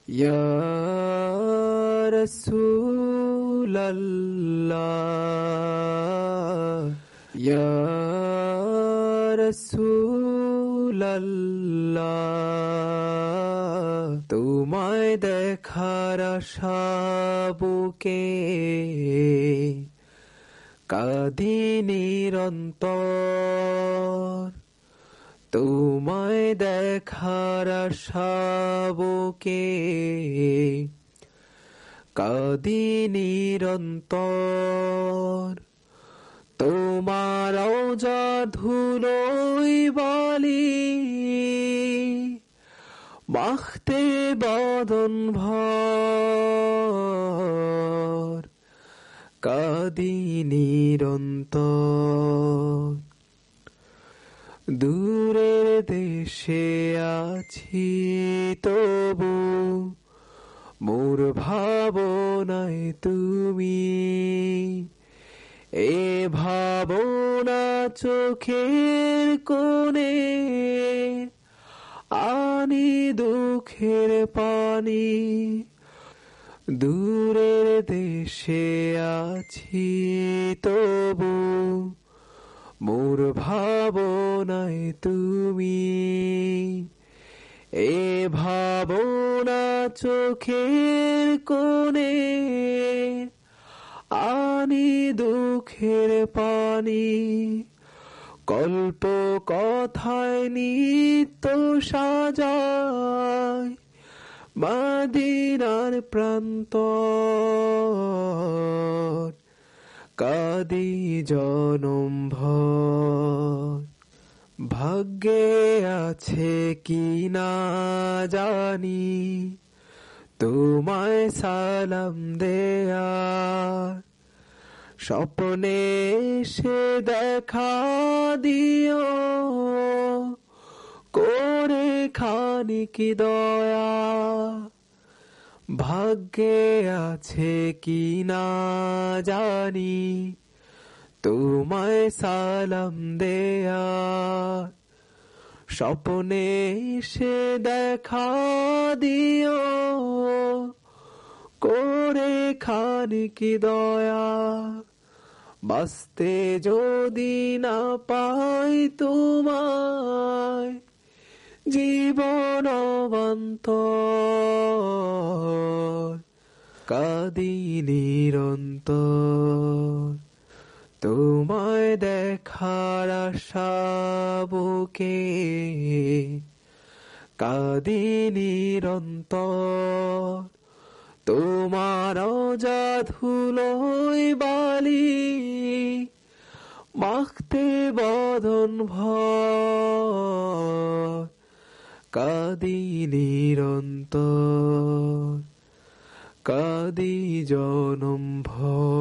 ইয়া রাসূলাল্লাহ ইয়া রাসূলাল্লাহ তোমায় দেখার আশা বুকে কাঁদি নিরন্তর তোমায় দেখার আশা বুকে কাঁদি নিরন্তর তোমার রওজা ধুলোয় বালি মাখতে বদন ভর কাঁদি নিরন্তর দূরের দেশে আছি তবু মোর ভাবনায় তুমি এ ভাবনা চোখের কোণে আনি দুঃখের পানি দূরের দেশে আছি তবু মোর ভাবনায় তুমি এ ভাবনা চোখের কোণে আনি দুঃখের পানি কল্প কথায় নিত্য সাজায় মদিনার প্রান্তর কাঁদি জনম ভর ভাগ্যে আছে কি না জানি তোমায় সালাম দেয়ার স্বপ্নে সে দেখা দিও করে খানিক দয়া ভাগ্যে আছে কি না জানি তোমায় সালাম দেয়ার স্বপ্নে সে দেখা দিও করে খানিক দয়া বাঁচতে যদি না পাই তোমায় জীবন অবান্তর কাঁদি নিরন্তর তোমায় দেখার আশা বুকে কাঁদি নিরন্তর তোমার রওজা ধুলোয় বালি মাখতে বদন ভর কাঁদি নিরন্তর কাঁদি জনম ভর।